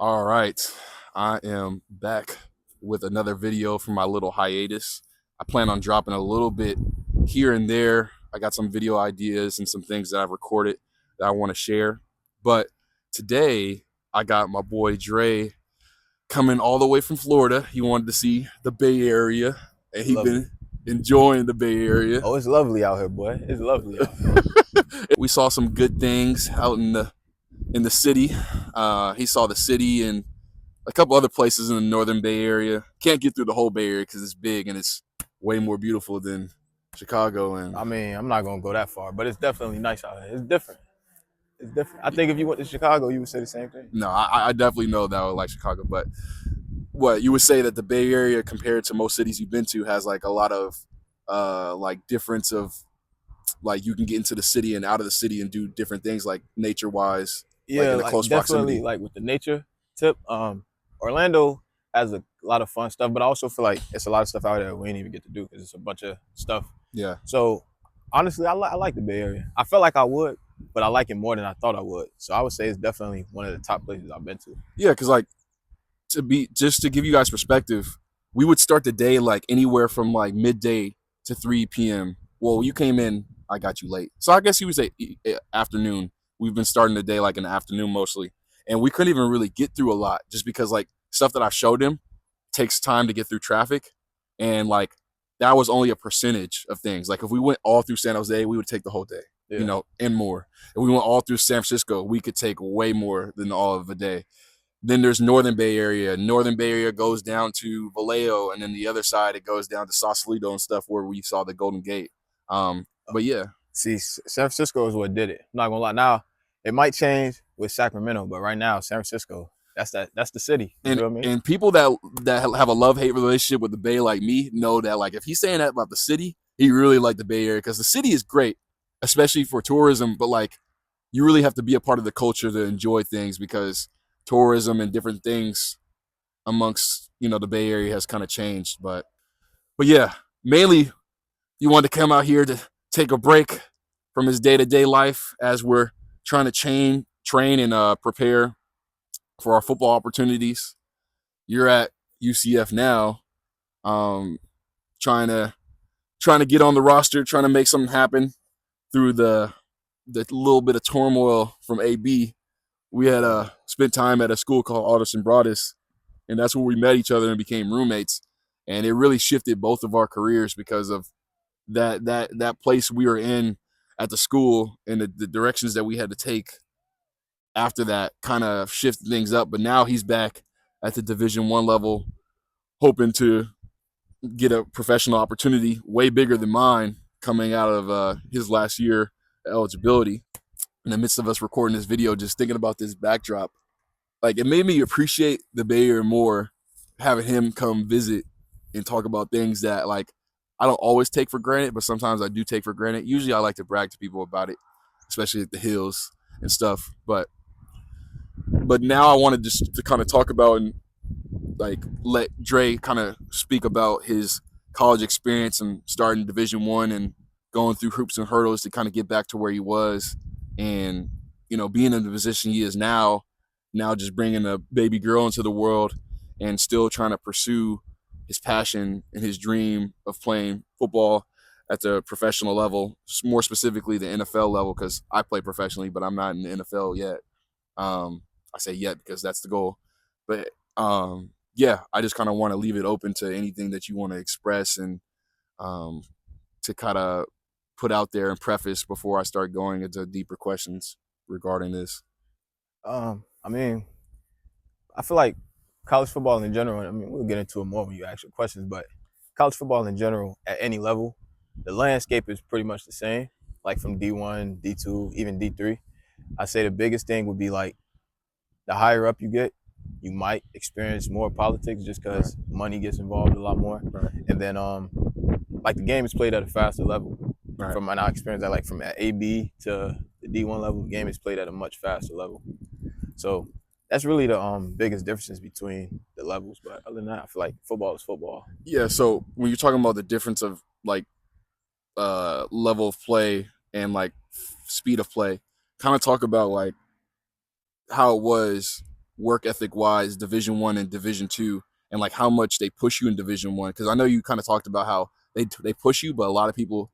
All right, I am back with another video from my little hiatus. I plan on dropping a little bit here and there. I got some video ideas and some things that I've recorded that I want to share. But today, I got my boy Dre coming all the way from Florida. He wanted to see the Bay Area, and he's Lovely. been enjoying the Bay Area. Oh, it's lovely out here, boy. It's lovely out here. We saw some good things out in the city. He saw the city and a couple other places in the Northern Bay Area. Can't get through the whole Bay Area because it's big and it's way more beautiful than Chicago. And I mean, I'm not gonna go that far, but it's definitely nice out here. It's different. It's different. I think if you went to Chicago, you would say the same thing. no, I definitely know that I would like Chicago. But what you would say that the Bay Area compared to most cities you've been to has like a lot of like difference of like you can get into the city and out of the city and do different things like nature wise, like Yeah, in a like close definitely proximity. like with the nature tip. Orlando has a lot of fun stuff, but I also feel like it's a lot of stuff out there we ain't even get to do because it's a bunch of stuff. Yeah. So honestly, I like the Bay Area. I felt like I would, but I like it more than I thought I would. So I would say it's definitely one of the top places I've been to. Yeah, because like just to give you guys perspective, we would start the day like anywhere from like midday to 3 p.m. Well, you came in, I got you late. So I guess you would say afternoon. We've been starting the day like in the afternoon mostly. And we couldn't even really get through a lot just because like stuff that I showed him takes time to get through traffic. And like that was only a percentage of things. Like if we went all through San Jose, we would take the whole day, Yeah. and more. If we went all through San Francisco, we could take way more than all of a day. Then there's Northern Bay Area. Northern Bay Area goes down to Vallejo, and then the other side it goes down to Sausalito and stuff where we saw the Golden Gate. But yeah, See, San Francisco is what did it. I'm not gonna lie. Now it might change with Sacramento, but right now San Francisco, that's the city. You and feel me? and people that have a love hate relationship with the Bay like me know that like if he's saying that about the city, he really liked the Bay Area because the city is great, especially for tourism. But like you really have to be a part of the culture to enjoy things because tourism and different things amongst the Bay Area has kind of changed. But yeah, mainly you wanted to come out here to take a break from his day-to-day life as we're trying to train and prepare for our football opportunities. You're at UCF now, um, trying to get on the roster, trying to make something happen through the little bit of turmoil from AB. We had spent time at a school called Alderson Broadus, and that's where we met each other and became roommates. And it really shifted both of our careers because of that place we were in at the school and the directions that we had to take after that kind of shifted things up. But now he's back at the Division 1 level, hoping to get a professional opportunity way bigger than mine coming out of his last year eligibility. In the midst of us recording this video, just thinking about this backdrop, like it made me appreciate the Bay Area more, having him come visit and talk about things that like I don't always take for granted, but sometimes I do take for granted. Usually I like to brag to people about it, especially at the hills and stuff. But now I wanted just to kind of talk about and like let Dre kind of speak about his college experience and starting Division 1 and going through hoops and hurdles to kind of get back to where he was, and being in the position he is now just bringing a baby girl into the world and still trying to pursue his passion and his dream of playing football at the professional level, more specifically the NFL level, because I play professionally, but I'm not in the NFL yet. I say yet because that's the goal. But yeah, I just kind of want to leave it open to anything that you want to express and to kind of put out there and preface before I start going into deeper questions regarding this. I mean, I feel like college football in general. I mean, we'll get into it more when you ask your questions, but college football in general, at any level, the landscape is pretty much the same. Like from D1, D2, even D3. I say the biggest thing would be like the higher up you get, you might experience more politics just because money gets involved a lot more. Right. And then like the game is played at a faster level. Right. From my experience, like from at AB to the D1 level, the game is played at a much faster level. So that's really the biggest differences between the levels. But other than that, I feel like football is football. Yeah. So when you're talking about the difference of like level of play and like speed of play, kind of talk about like how it was work ethic wise, Division 1 and Division 2, and like how much they push you in Division 1? Because I know you kind of talked about how they push you, but a lot of people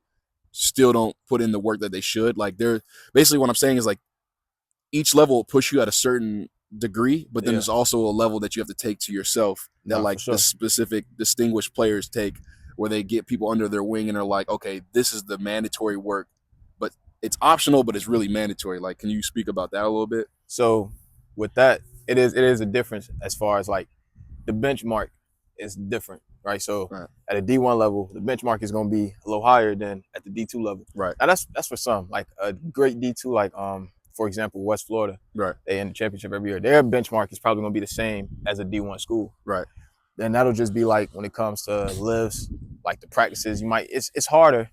still don't put in the work that they should. Like they're basically what I'm saying is like each level will push you at a certain degree, but then Yeah, there's also a level that you have to take to yourself that nah, for like the sure. specific distinguished players take, where they get people under their wing and are like, okay, this is the mandatory work, but it's optional, but it's really mandatory. Like, can you speak about that a little bit? So with that, it is a difference as far as like the benchmark is different, right? So Right, at a D1 level, the benchmark is going to be a little higher than at the D2 level. right, Now that's for some, like a great D2, like for example, West Florida, right, they in the championship every year. Their benchmark is probably going to be the same as a D1 school. right. Then that'll just be like when it comes to lives, like the practices, you might it's harder,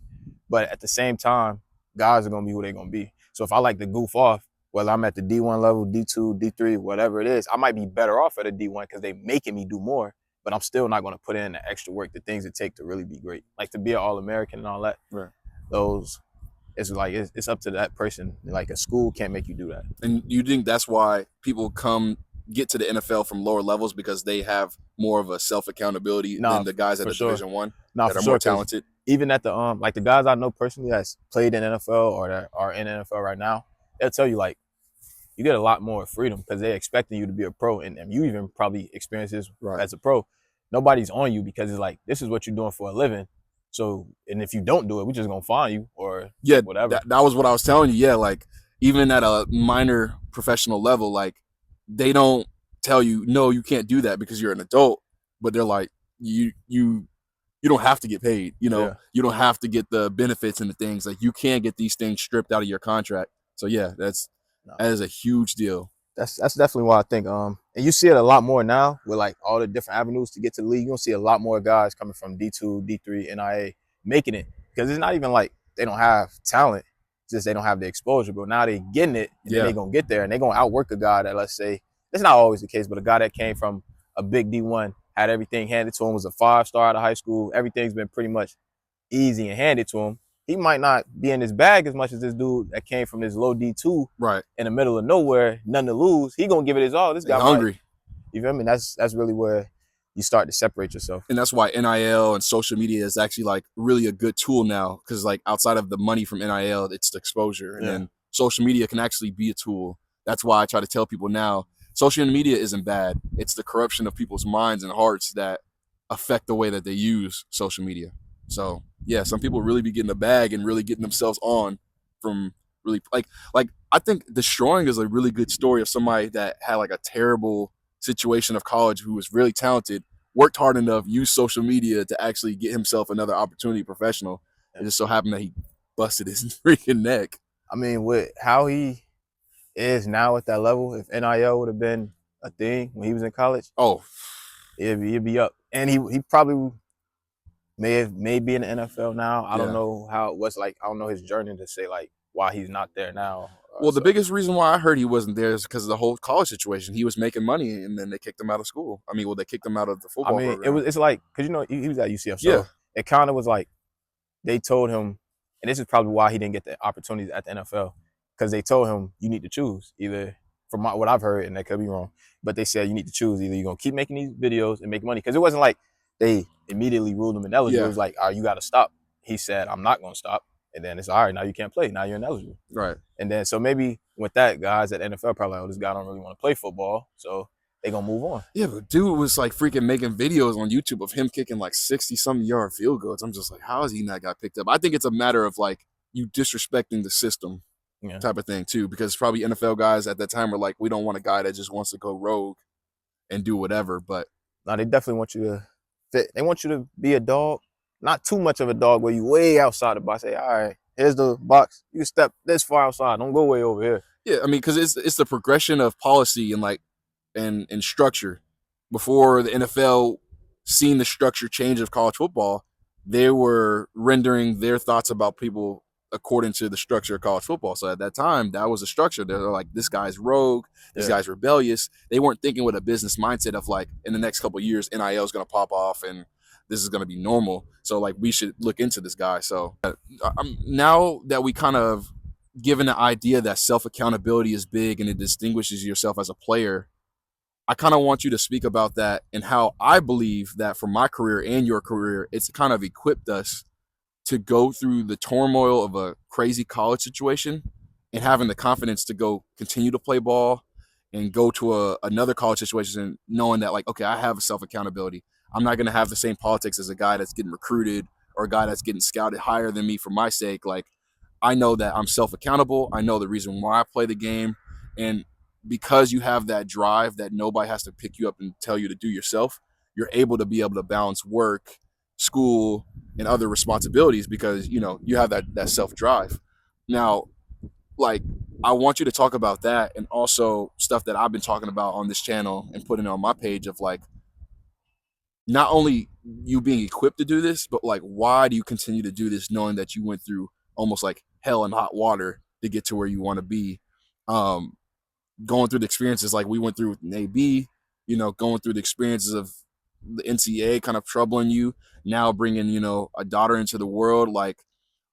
but at the same time, guys are gonna be who they're gonna be. So if I like to goof off, whether I'm at the D1 level, D2, D3, whatever it is, I might be better off at a D1 because they're making me do more, but I'm still not gonna put in the extra work, the things it take to really be great. Like to be an All-American and all that. Right. Those it's like it's up to that person. Like a school can't make you do that. And you think that's why people get to the NFL from lower levels, because they have more of a self accountability Nah, than the guys at for the sure. Division 1 Nah, that for are more sure. Because talented? even at the like the guys I know personally that's played in NFL or that are in NFL right now, they'll tell you like you get a lot more freedom because they're expecting you to be a pro, and you even probably experience this Right. as a pro. Nobody's on you because it's like this is what you're doing for a living. So, and if you don't do it, we're just gonna fine you or Yeah, whatever. that was what I was telling you. Yeah, like even at a minor professional level, like they don't tell you no, you can't do that because you're an adult, but they're like you don't have to get paid. Yeah. You don't have to get the benefits and the things. Like you can get these things stripped out of your contract. So yeah, No. that is a huge deal. That's definitely why I think and you see it a lot more now with like all the different avenues to get to the league. You're gonna see a lot more guys coming from D2, D3, NIA making it because it's not even like they don't have talent, it's just they don't have the exposure. But now they getting it, and then Yeah, they gonna get there and they gonna outwork a guy that, let's say, it's not always the case, but a guy that came from a big D1, had everything handed to him, was a 5-star out of high school, everything's been pretty much easy and handed to him. He might not be in his bag as much as this dude that came from this low D2 right. in the middle of nowhere, none to lose. He gonna give it his all. This And guy might, hungry. you feel me? That's really where you start to separate yourself. And that's why NIL and social media is actually like really a good tool now, because like outside of the money from NIL, it's the exposure, and then social media can actually be a tool. That's why I try to tell people now, social media isn't bad. It's the corruption of people's minds and hearts that affect the way that they use social media. So yeah, some people really be getting a bag and really getting themselves on from really like I think Destroying is a really good story of somebody that had like a terrible situation of college, who was really talented, worked hard enough, used social media to actually get himself another opportunity professional. It just so happened that he busted his freaking neck. I mean, with how he is now at that level, if NIL would have been a thing when he was in college, Oh, he'd be up. And he probably may be in the NFL now. I don't yeah. know how it was like. I don't know his journey to say like why he's not there now. Well, the biggest reason why I heard he wasn't there is because of the whole college situation. He was making money, and then they kicked him out of school. I mean, well, they kicked him out of the I football mean, program. it's like because he was at UCF, so Yeah. it kind of was like they told him, and this is probably why he didn't get the opportunities at the NFL, because they told him you need to choose either. From what I've heard, and that could be wrong, but they said you need to choose either you're gonna keep making these videos and make money, because it wasn't like they immediately ruled him ineligible. Yeah. It was like, you got to stop. He said, I'm not gonna stop, and then it's all right. Now you can't play. Now you're ineligible. Right. And then so maybe with that, guys at NFL probably like, oh, this guy don't really want to play football, so they gonna move on. Yeah, but dude was like freaking making videos on YouTube of him kicking like 60-something yard field goals. I'm just like, how has he not got picked up? I think it's a matter of like you disrespecting the system type of thing too, because probably NFL guys at that time were like, we don't want a guy that just wants to go rogue and do whatever. But no, they definitely want you to fit. They want you to be a dog, not too much of a dog where you way outside the box. Say, all right, here's the box. You can step this far outside. Don't go way over here. yeah, I mean, because it's the progression of policy and like and structure. Before the NFL seen the structure change of college football, they were rendering their thoughts about people according to the structure of college football. So at that time, that was a structure. They're like, this guy's rogue, this guy's rebellious. They weren't thinking with a business mindset of like, in the next couple of years, NIL is going to pop off and this is going to be normal. So like, we should look into this guy. So now that we kind of given the idea that self accountability is big and it distinguishes yourself as a player, I kind of want you to speak about that and how I believe that for my career and your career, it's kind of equipped us to go through the turmoil of a crazy college situation and having the confidence to go continue to play ball and go to another college situation knowing that, like, okay, I have a self accountability. I'm not going to have the same politics as a guy that's getting recruited or a guy that's getting scouted higher than me for my sake. Like, I know that I'm self accountable. I know the reason why I play the game. And because you have that drive that nobody has to pick you up and tell you to do yourself, you're able to balance work, school, and other responsibilities because you have that self drive. Now, like, I want you to talk about that and also stuff that I've been talking about on this channel and putting on my page of, like, not only you being equipped to do this, but like, why do you continue to do this knowing that you went through almost like hell and hot water to get to where you want to be? Um, Going through the experiences like we went through with AB, going through the experiences of the NCAA kind of troubling you, now bringing, a daughter into the world. Like,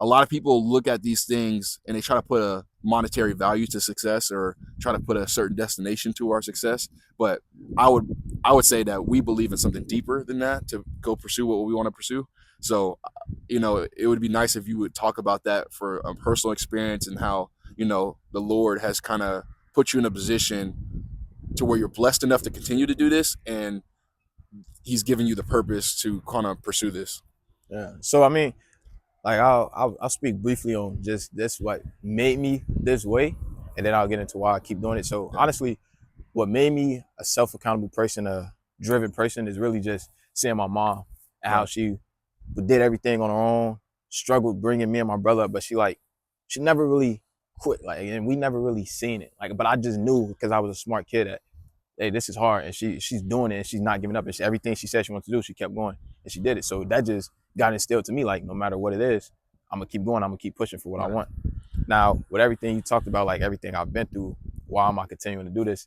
a lot of people look at these things and they try to put a monetary value to success or try to put a certain destination to our success. But I would I would say that we believe in something deeper than that to go pursue what we want to pursue. So, it would be nice if you would talk about that for a personal experience and how, the Lord has kind of put you in a position to where you're blessed enough to continue to do this, and he's giving you the purpose to kind of pursue this. Yeah. So I mean, like I'll speak briefly on just this what made me this way, and then I'll get into why I keep doing it. So Yeah. honestly, what made me a self accountable person, a driven person, is really just seeing my mom and how Right. she did everything on her own, struggled bringing me and my brother up, but she never really quit. Like, and we never really seen it. Like, but I just knew because I was a smart kid that hey, this is hard, and she's doing it, and she's not giving up. And everything she said she wanted to do, she kept going, and she did it. So that just got instilled to me, like no matter what it is, I'm gonna keep going. I'm gonna keep pushing for what I Right. want. Now, with everything you talked about, like everything I've been through, why am I continuing to do this?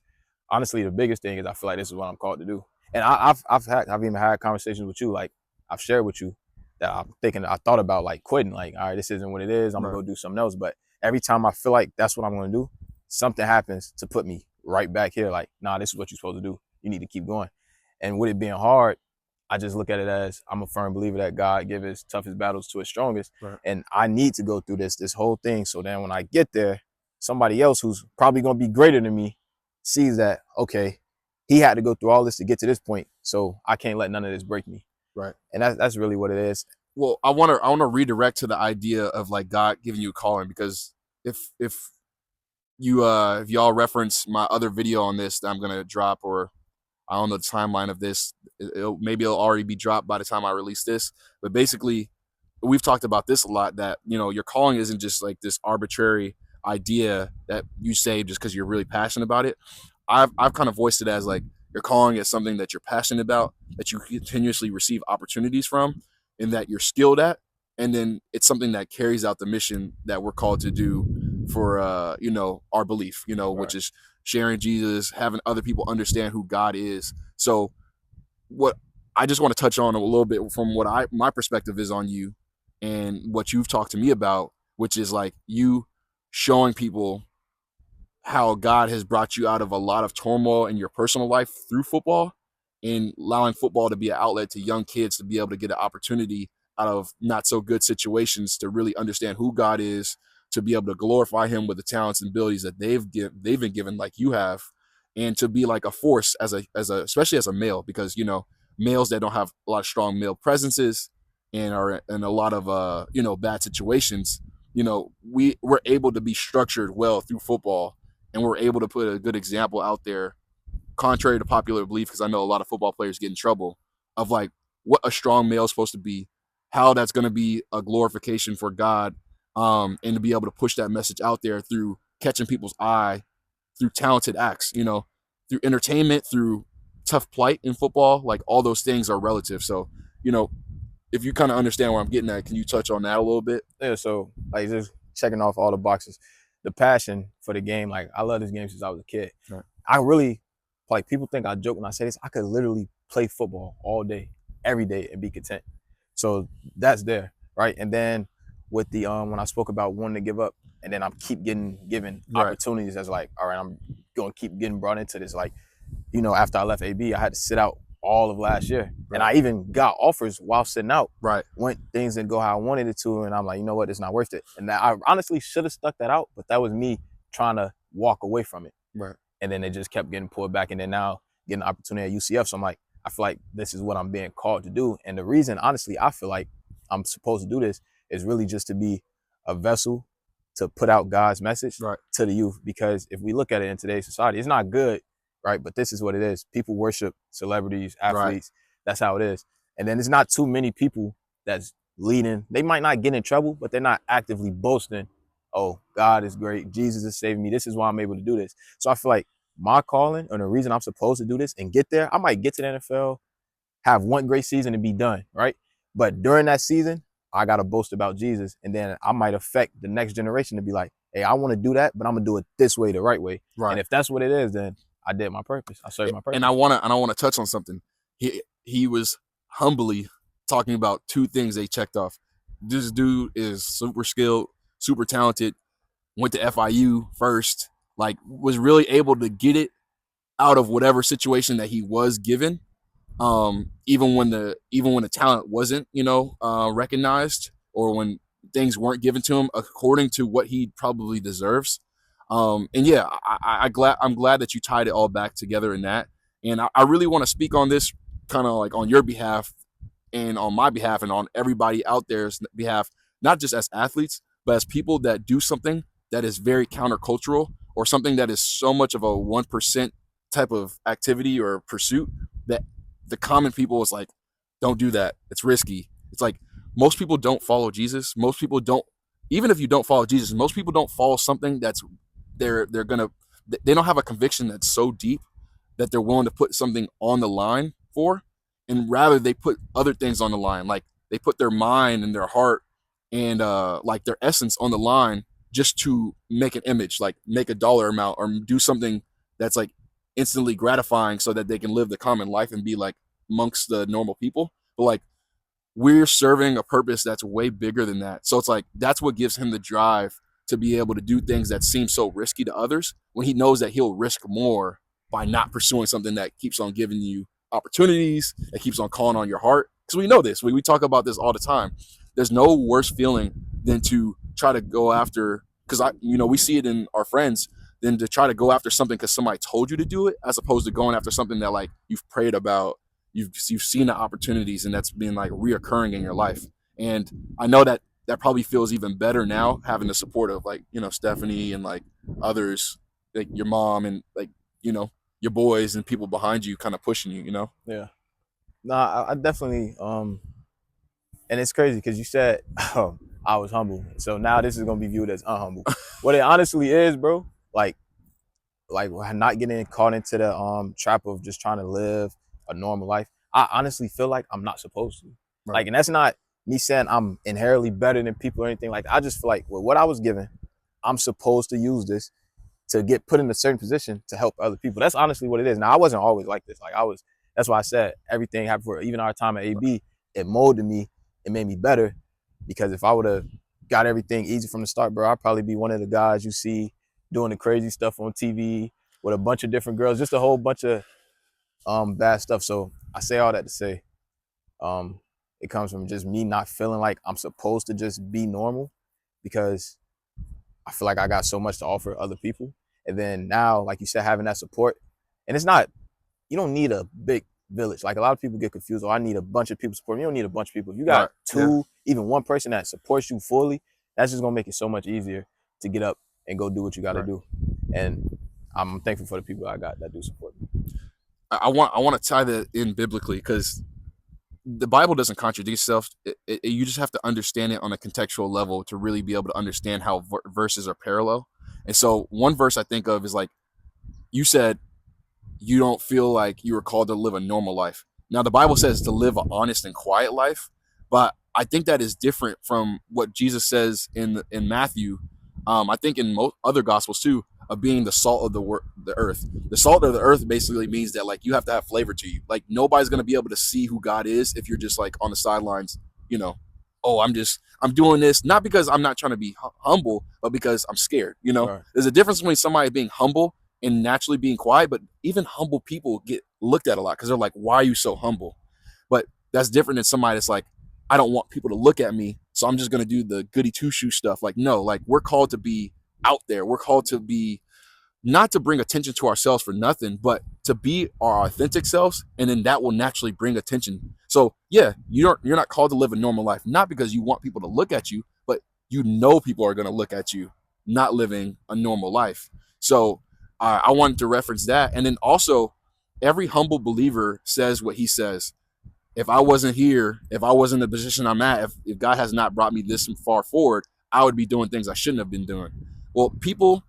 Honestly, the biggest thing is I feel like this is what I'm called to do. And I've even had conversations with you, like I've shared with you that I thought about like quitting, like all right, this isn't what it is. I'm gonna Right. go do something else. But every time I feel like that's what I'm gonna do, something happens to put me right back here. Like, nah, this is what you're supposed to do. You need to keep going. And with it being hard, I just look at it as I'm a firm believer that God gives his toughest battles to his strongest. Right. And I need to go through this whole thing. So then when I get there, somebody else who's probably gonna be greater than me sees that, okay, he had to go through all this to get to this point. So I can't let none of this break me. Right. And that's really what it is. Well, I want to redirect to the idea of, like, God giving you a calling, because if if y'all reference my other video on this that I'm gonna drop, or I don't know the timeline of this, maybe it'll already be dropped by the time I release this. But basically, we've talked about this a lot, that your calling isn't just like this arbitrary idea that you say just because you're really passionate about it. I've kind of voiced it as, like, your calling is something that you're passionate about, that you continuously receive opportunities from, and that you're skilled at, and then it's something that carries out the mission that we're called to do for our belief, which Right. is sharing Jesus, having other people understand who God is. So what I just want to touch on a little bit from what my perspective is on you and what you've talked to me about, which is like you showing people how God has brought you out of a lot of turmoil in your personal life through football, and allowing football to be an outlet to young kids to be able to get an opportunity out of not so good situations to really understand who God is, to be able to glorify him with the talents and abilities that they've been given, like you have, and to be like a force as a especially as a male, because males that don't have a lot of strong male presences and are in a lot of bad situations, we're able to be structured well through football, and we're able to put a good example out there, contrary to popular belief, because I know a lot of football players get in trouble, of like what a strong male is supposed to be, how that's going to be a glorification for God, and to be able to push that message out there through catching people's eye, through talented acts, through entertainment, through tough plight in football. Like, all those things are relative. So, if you kind of understand where I'm getting at, can you touch on that a little bit? Yeah, so like just checking off all the boxes. The passion for the game, like I love this game since I was a kid. Right. I really like people think I joke when I say this. I could literally play football all day, every day, and be content. So that's there, right? And then with the when I spoke about wanting to give up, and then I'm keep getting given Right. opportunities as like, all right, I'm gonna keep getting brought into this. Like after I left AB, I had to sit out all of last year. And Right. I even got offers while sitting out Right. when things didn't go how I wanted it to. And I'm like, you know what? It's not worth it. And I honestly should have stuck that out, but that was me trying to walk away from it. Right. And then it just kept getting pulled back. And then now getting an opportunity at UCF. So I'm like, I feel like this is what I'm being called to do. And the reason, honestly, I feel like I'm supposed to do this is really just to be a vessel to put out God's message Right. to the youth. Because if we look at it in today's society, it's not good, right? But this is what it is. People worship celebrities, athletes. Right. That's how it is. And then there's not too many people that's leading. They might not get in trouble, but they're not actively boasting, oh, God is great. Jesus is saving me. This is why I'm able to do this. So I feel like my calling and the reason I'm supposed to do this and get there, I might get to the NFL, have one great season and be done, right? But during that season, I got to boast about Jesus. And then I might affect the next generation to be like, hey, I want to do that, but I'm going to do it this way, the right way. Right. And if that's what it is, then I did my purpose. I served my purpose. And I want to touch on something. He was humbly talking about two things they checked off. This dude is super skilled, super talented, went to FIU first, like was really able to get it out of whatever situation that he was given. Even when the talent wasn't, recognized, or when things weren't given to him according to what he probably deserves. And yeah, I'm glad that you tied it all back together in that. And I really want to speak on this kind of like on your behalf and on my behalf and on everybody out there's behalf, not just as athletes, but as people that do something that is very countercultural or something that is so much of a 1% type of activity or pursuit that the common people is like, don't do that. It's risky. It's like most people don't follow Jesus. Most people don't, even if you don't follow Jesus, most people don't follow something that's they don't have a conviction that's so deep that they're willing to put something on the line for, and rather they put other things on the line, like they put their mind and their heart and like their essence on the line just to make an image, like make a dollar amount or do something that's like instantly gratifying so that they can live the common life and be like amongst the normal people. But like we're serving a purpose that's way bigger than that. So it's like that's what gives him the drive to be able to do things that seem so risky to others when he knows that he'll risk more by not pursuing something that keeps on giving you opportunities, that keeps on calling on your heart. Because we know this, we talk about this all the time. There's no worse feeling than to try to go after, because we see it in our friends, than to try to go after something because somebody told you to do it, as opposed to going after something that like you've prayed about, you've seen the opportunities, and that's been like reoccurring in your life. And I know that probably feels even better now, having the support of like Stephanie and like others, like your mom and like your boys and people behind you kind of pushing you. Yeah. No, I definitely and it's crazy because you said I was humble, so now this is gonna be viewed as unhumble. What it honestly is, bro, like not getting caught into the trap of just trying to live a normal life. I honestly feel like I'm not supposed to. Right. Like, and that's not me saying I'm inherently better than people or anything like that. I just feel like, well, what I was given, I'm supposed to use this to get put in a certain position to help other people. That's honestly what it is. Now, I wasn't always like this. Like that's why I said everything happened for even our time at AB, it molded me, it made me better. Because if I would have got everything easy from the start, bro, I'd probably be one of the guys you see doing the crazy stuff on TV with a bunch of different girls, just a whole bunch of bad stuff. So I say all that to say, it comes from just me not feeling like I'm supposed to just be normal, because I feel like I got so much to offer other people. And then now, like you said, having that support, and it's not, you don't need a big village. Like a lot of people get confused. Oh, I need a bunch of people supporting me. You don't need a bunch of people. If you got two, even one person that supports you fully, that's just gonna make it so much easier to get up and go do what you got to do. And I'm thankful for the people I got that do support me. I want to tie that in biblically, because the Bible doesn't contradict itself. You just have to understand it on a contextual level to really be able to understand how verses are parallel. And so one verse I think of is like, you said you don't feel like you were called to live a normal life. Now the Bible says to live an honest and quiet life, but I think that is different from what Jesus says in Matthew. I think in most other gospels too, of being the salt of the earth. The salt of the earth basically means that like you have to have flavor to you. Like nobody's gonna be able to see who God is if you're just like on the sidelines. Oh, I'm doing this not because I'm not trying to be humble, but because I'm scared. Right. There's a difference between somebody being humble and naturally being quiet. But even humble people get looked at a lot because they're like, why are you so humble? But that's different than somebody that's like, I don't want people to look at me, so I'm just gonna do the goody two shoe stuff. Like, no, like we're called to be out there. We're called to be not to bring attention to ourselves for nothing, but to be our authentic selves, and then that will naturally bring attention. So yeah, you're not called to live a normal life, not because you want people to look at you, but you know people are going to look at you not living a normal life. So I wanted to reference that, and then also every humble believer says what he says. If I wasn't here, if I wasn't in the position I'm at, if God has not brought me this far forward, I would be doing things I shouldn't have been doing. Well, people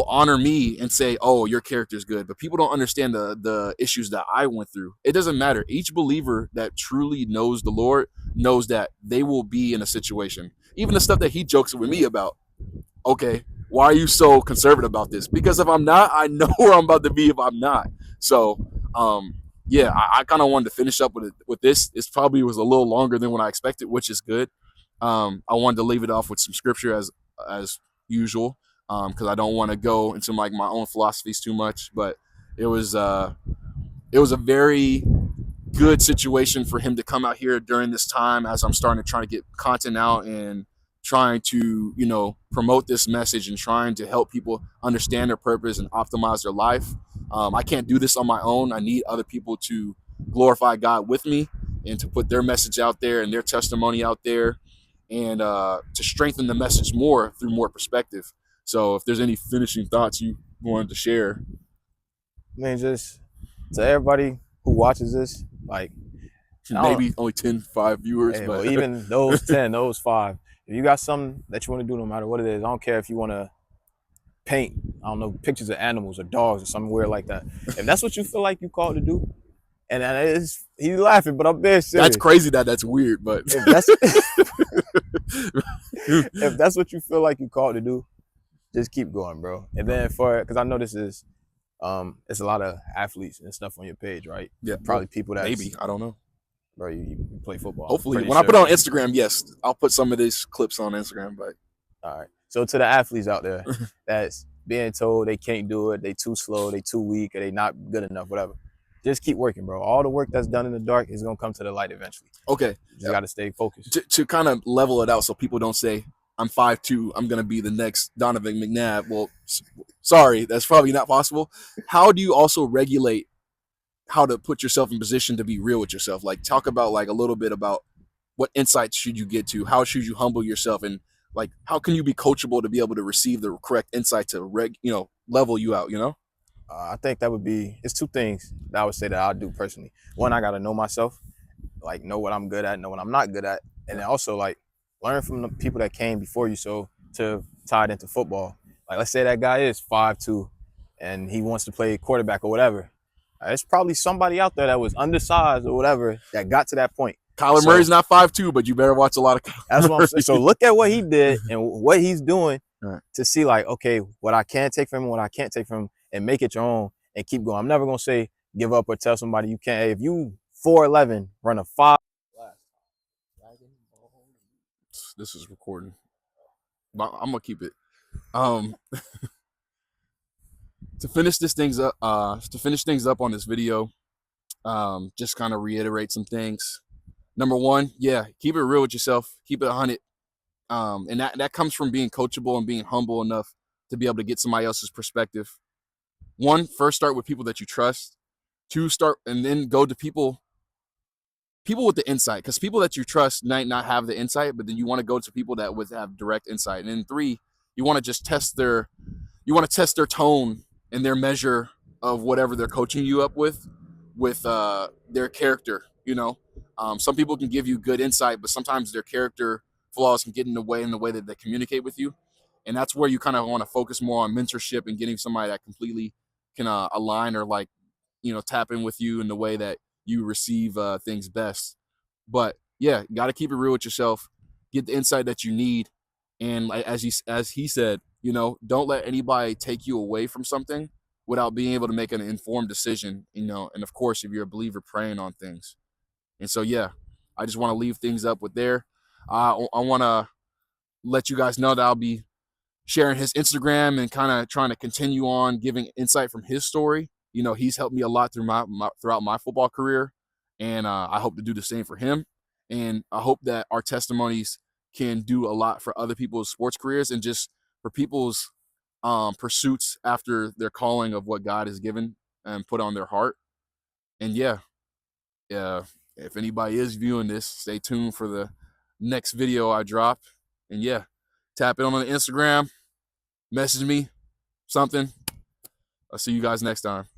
honor me and say, "Oh, your character is good," but people don't understand the issues that I went through. It doesn't matter. Each believer that truly knows the Lord knows that they will be in a situation. Even the stuff that he jokes with me about. Okay, why are you so conservative about this? Because if I'm not, I know where I'm about to be if I'm not. So, um, yeah, I kind of wanted to finish up with this. This probably was a little longer than what I expected, which is good. I wanted to leave it off with some scripture as usual, because I don't want to go into like my own philosophies too much. But it was it was a very good situation for him to come out here during this time as I'm starting to try to get content out and trying to, promote this message and trying to help people understand their purpose and optimize their life. I can't do this on my own. I need other people to glorify God with me and to put their message out there and their testimony out there, and to strengthen the message more through more perspective. So if there's any finishing thoughts you wanted to share. I mean, just to everybody who watches this, like, I don't, Maybe only 10, 5 viewers, hey, well, but even those 10, those 5, if you got something that you want to do, no matter what it is, I don't care if you want to paint, I don't know, pictures of animals or dogs or something weird like that. If that's what you feel like you called to do, and it's, he's laughing, but I'm being serious. That's crazy that's weird, but if that's if that's what you feel like you called to do, just keep going, bro. And then because I know this is it's a lot of athletes and stuff on your page, right? Yeah, Probably people that maybe, I don't know. Bro, you play football. Hopefully, when I put it on Instagram, yes, I'll put some of these clips on Instagram. But all right. So to the athletes out there that's being told they can't do it, they too slow, they too weak, or they not good enough, whatever. Just keep working, bro. All the work that's done in the dark is gonna come to the light eventually. okay, You got to stay focused. To kind of level it out, so people don't say I'm 5'2", I'm gonna be the next Donovan McNabb. Well, sorry, that's probably not possible. How do you also regulate how to put yourself in position to be real with yourself? Like, talk about like a little bit about what insights should you get to, how should you humble yourself, and like how can you be coachable to be able to receive the correct insight to level you out. I think that would be, it's two things that I would say that I'll do personally. One, I got to know myself, like know what I'm good at, know what I'm not good at. And then also like learn from the people that came before you. So to tie it into football, like let's say that guy is 5'2" and he wants to play quarterback or whatever. There's probably somebody out there that was undersized or whatever that got to that point. Kyler Murray's not 5'2", but you better watch a lot of Kyler That's what I'm saying. So Murray. look at what he did and what he's doing Right. to see like, okay, what I can take from him, what I can't take from him, and make it your own and keep going. I'm never gonna say give up or tell somebody you can't. Hey, if you 4'11", run a 5. This is recording. I'm gonna keep it. To finish things up on this video, just kind of reiterate some things. Number one, yeah, keep it real with yourself. Keep it 100. And that comes from being coachable and being humble enough to be able to get somebody else's perspective. One, first start with people that you trust. Two, start and then go to people with the insight, because people that you trust might not have the insight, but then you want to go to people that would have direct insight. And then three, you want to just test their tone and their measure of whatever they're coaching you up with their character. Some people can give you good insight, but sometimes their character flaws can get in the way that they communicate with you. And that's where you kind of want to focus more on mentorship and getting somebody that completely can align or tap in with you in the way that you receive things best. But yeah, you got to keep it real with yourself, get the insight that you need. And like, as he said, don't let anybody take you away from something without being able to make an informed decision, and of course, if you're a believer, praying on things. And so, yeah, I just want to leave things up with there. I want to let you guys know that I'll be sharing his Instagram and kind of trying to continue on giving insight from his story. You know, he's helped me a lot through throughout my football career, and I hope to do the same for him. And I hope that our testimonies can do a lot for other people's sports careers and just for people's pursuits after their calling of what God has given and put on their heart. And yeah, if anybody is viewing this, stay tuned for the next video I drop. And yeah, tap in on the Instagram, message me something. I'll see you guys next time.